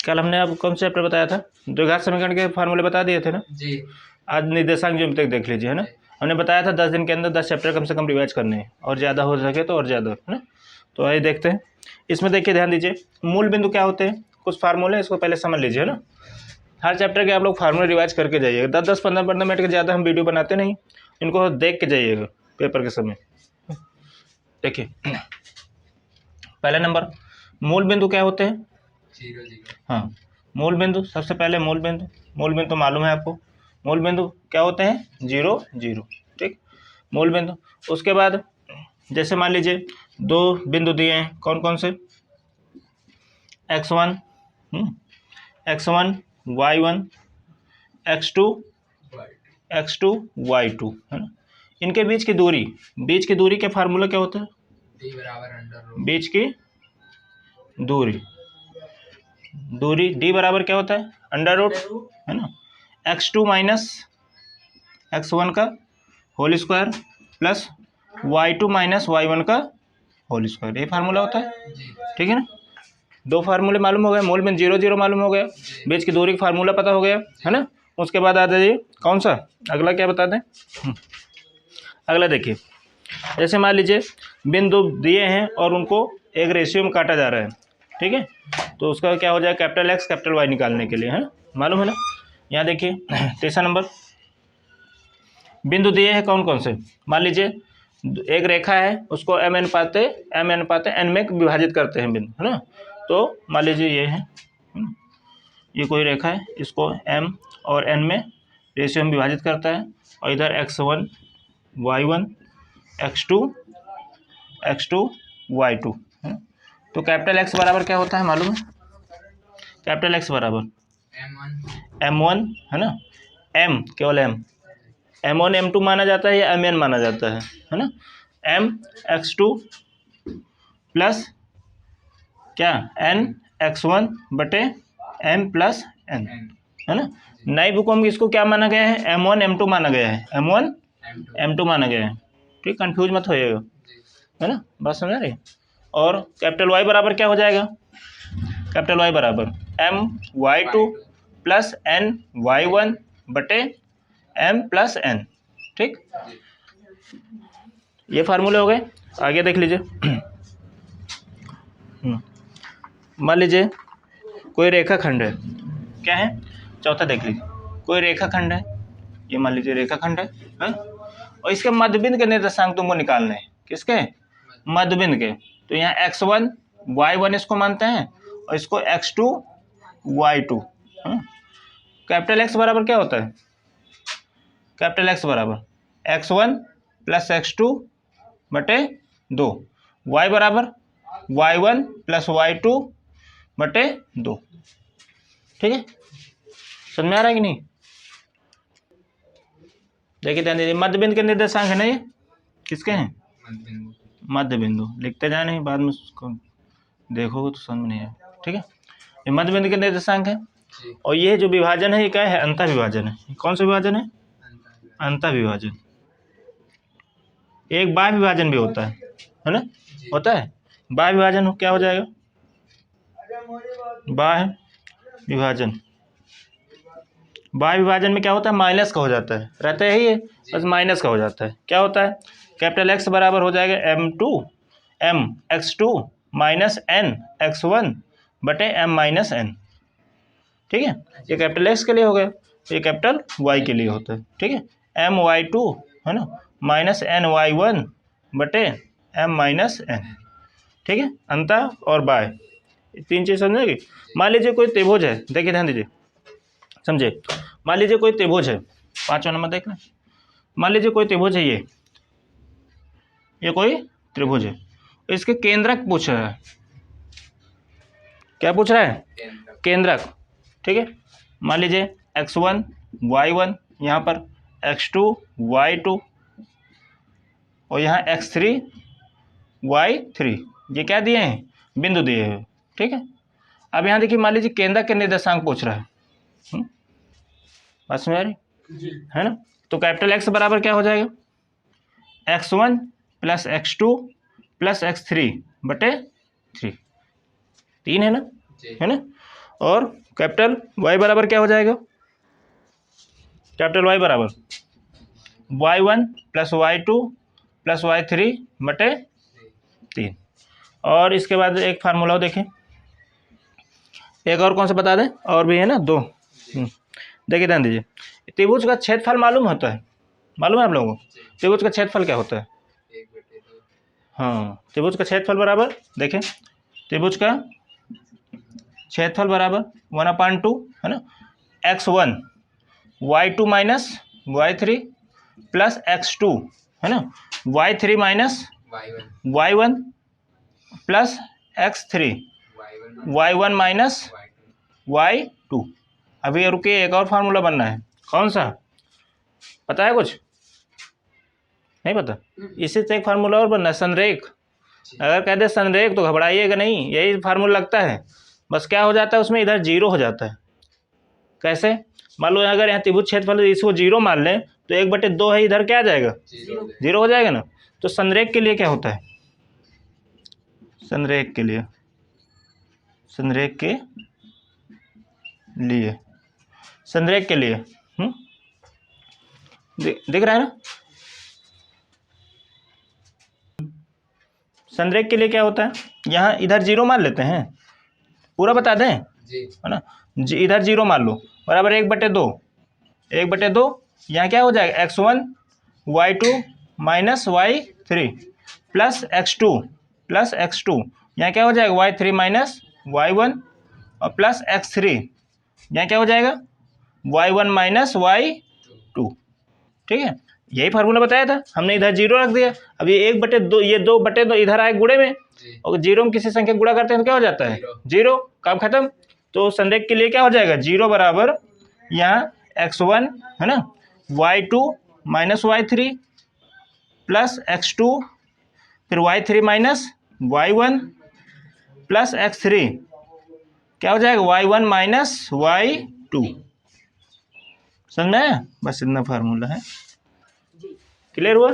कल हमने आपको कौन सा चैप्टर बताया था? द्विघात समीकरण के फार्मूले बता दिए थे ना जी। आज निर्देशांक ज्योमेट्री तक देख लीजिए, है ना। हमने बताया था 10 दिन के अंदर 10 चैप्टर कम से कम रिवाइज करने हैं, और ज़्यादा हो सके तो और ज़्यादा, है ना। तो आइए देखते हैं। इसमें देखिए, ध्यान दीजिए, मूल बिंदु क्या होते हैं, कुछ फार्मूले, इसको पहले समझ लीजिए, है ना। हर चैप्टर के आप लोग फार्मूले रिवाइज करके जाइएगा। 10-10, 15-15 मिनट के ज़्यादा हम वीडियो बनाते नहीं, इनको देख के जाइएगा पेपर के समय। देखिए, पहला नंबर, मूल बिंदु क्या होते हैं? 0 0। हाँ, मूल बिंदु, सबसे पहले मूल बिंदु तो मालूम है आपको। मूल बिंदु क्या होते हैं? 0 0, ठीक, मूल बिंदु। उसके बाद जैसे मान लीजिए 2 बिंदु दिए हैं, कौन कौन से? x1 x1 y1 x2 y2, है ना। इनके बीच की दूरी का फार्मूला क्या होता है? d बराबर अंडर रूट। बीच की दूरी d बराबर क्या होता है? अंडर रूट, है ना। x2 माइनस x1 का whole square plus y2 minus y1 का होल स्क्वायर, ये फार्मूला होता है, ठीक है ना। 2 फार्मूले मालूम हो गए, मूल बिंदु 0 0 मालूम हो गया, बीच की दूरी का फार्मूला पता हो गया, है ना। उसके बाद आ जाइए, कौन सा अगला क्या बता दें? अगला देखिए, जैसे मान लीजिए बिंदु दिए हैं और उनको एक रेशियो में काटा जा रहा है, ठीक है। तो उसका क्या हो जाए? कैपिटल X कैपिटल Y निकालने के लिए, है मालूम है ना। यहाँ देखिए, तीसरा नंबर, बिंदु दिए हैं कौन कौन से? मान लीजिए एक रेखा है, उसको m अनुपात n में विभाजित करते हैं बिंदु, है ना। तो मान लीजिए ये है, ये कोई रेखा है, इसको m और n में रेशियो में विभाजित करता है, और इधर x1 y1 x2 y2, है। तो कैपिटल X बराबर क्या होता है मालूम है? कैपिटल X बराबर m1, है ना। m केवल m1 m2 माना जाता है या mn माना जाता है ना। m x2 प्लस क्या n x1 बटे m प्लस n, है ना। नई बुकों में इसको क्या माना गया है? m1 m2 माना गया है, m1 m2 माना गया है, ठीक, कंफ्यूज मत होइएगा, है ना। बात समझ रही। और कैपिटल Y बराबर क्या हो जाएगा? कैपिटल Y बराबर my2 प्लस n y1 बटे m प्लस n, ठीक। ये फार्मूले हो गए। आगे देख लीजिए, मान लीजिए कोई रेखाखंड है, क्या है? चौथा देख लीजिए, कोई रेखाखंड है, ये मान लीजिए रेखाखंड है, और इसके मध्यबिंदु के निर्देशांक तुमको निकालने हैं। किसके? मध्यबिंदु के। तो यहाँ x1 y1 इसको मानते हैं, और इसको x2 y2। कैपिटल X बराबर क्या होता है? कैपिटल X बराबर x1 प्लस x2 बटे 2, y बराबर y1 प्लस y2 बटे 2, ठीक है। समझ में आ रहा है कि नहीं? देखिए ध्यान दीजिए, मध्य बिंदु के निर्देशांक है ना, ये किसके हैं? मध्य बिंदु। लिखते जाए, नहीं बाद में उसको देखोगे तो समझ में नहीं आए, ठीक है। ये मध्य बिंदु के निर्देशांक है, और ये जो विभाजन है, ये क्या है? अंतः विभाजन है। कौन सा विभाजन है? अंतः विभाजन। एक बाह्य विभाजन भी होता है ना, होता है। बाह्य विभाजन क्या हो जाएगा? बाह्य विभाजन, बाह्य विभाजन में क्या होता है? माइनस का हो जाता है, रहता है ये, बस माइनस का हो जाता है। क्या होता है? कैपिटल X बराबर हो जाएगा m x2 minus n x1 बटे m माइनस n, ठीक है। ये कैपिटल X के लिए हो गया, ये कैपिटल Y के लिए होता है, ठीक है। m y2, है ना, माइनस n y1 बटे m माइनस n, ठीक है। अंतः और बाह्य, तीन चीज समझेगी। मान लीजिए कोई त्रिभुज है, देखिए ध्यान दीजिए, समझे। मान लीजिए कोई त्रिभुज है, 5वां नंबर देखना। मान लीजिए कोई त्रिभुज है, ये कोई त्रिभुज है, इसके केंद्रक पूछ रहा है। क्या पूछ रहा है? केंद्रक, ठीक है। मान लीजिए x1 y1, यहाँ पर x2 y2, और यहाँ x3 y3, ये क्या दिए हैं? बिंदु दिए हैं, ठीक है। अब यहाँ देखिए, मान लीजिए केंद्रक के निर्देशांक पूछ रहा है, बात समझ आ रही है ना। तो कैपिटल X बराबर क्या हो जाएगा? x1 plus x2 plus x3 बटे 3, 3 है ना, है ना। और कैपिटल वाई बराबर क्या हो जाएगा, कैपिटल वाई बराबर y1 plus y2 plus y3 बटे 3। और इसके बाद एक फार्मूला देखें, एक और कौन सा बता दें, और भी है ना दो। देखिए ध्यान दीजिए, त्रिभुज का क्षेत्रफल मालूम होता है, मालूम है आप लोगों को त्रिभुज का क्षेत्रफल क्या होता है? 1/2। हाँ, त्रिभुज का क्षेत्रफल बराबर देखें, त्रिभुज का क्षेत्रफल बराबर 1/2 है ना, x1 y2 minus y3 plus x2 है ना, y3 minus y1 y1 plus x3 y1 minus y2। अभी रुकिए, एक और फार्मूला बनना है, कौन सा पता है कुछ? नहीं पता? इसी से एक फार्मूला और बनना है, संरेख। अगर कह दे संरेख तो घबराइएगा नहीं, यही फार्मूला लगता है, बस क्या हो जाता है उसमें, इधर जीरो हो जाता है। कैसे? मान लो अगर यहाँ त्रिभुज क्षेत्रफल इसको जीरो मान लें तो 1/2 है, इधर क्या आ जाएगा, जीरो हो जाएगा ना। तो संरेख के लिए क्या होता है, संरेख के लिए, संरेख के लिए, संरेख के लिए दिख रहा है ना, संरेख के लिए क्या होता है, यहाँ इधर जीरो मान लेते हैं, पूरा बता दें है ना, इधर जीरो मान लो बराबर 1/2, 1/2 यहाँ क्या हो जाएगा, x1 y2 minus y3 plus x2 यहाँ क्या हो जाएगा, y3 माइनस y1 और प्लस x3 यहाँ क्या हो जाएगा, y1 माइनस y2। ठीक है, यही फार्मूला बताया था हमने, इधर जीरो रख दिया। अब ये 1/2, ये 2/2 इधर आए गुणे में, और जीरो में किसी संख्या गुणा करते हैं तो क्या हो जाता है, जीरो, काम खत्म। तो संरेख के लिए क्या हो जाएगा, जीरो बराबर यहाँ x1 है ना, y2 minus y3 plus x2 फिर y3 minus y1 plus x3 क्या हो जाएगा, y1 माइनस y2। समझ में आया? बस इतना फार्मूला है, क्लियर हुआ?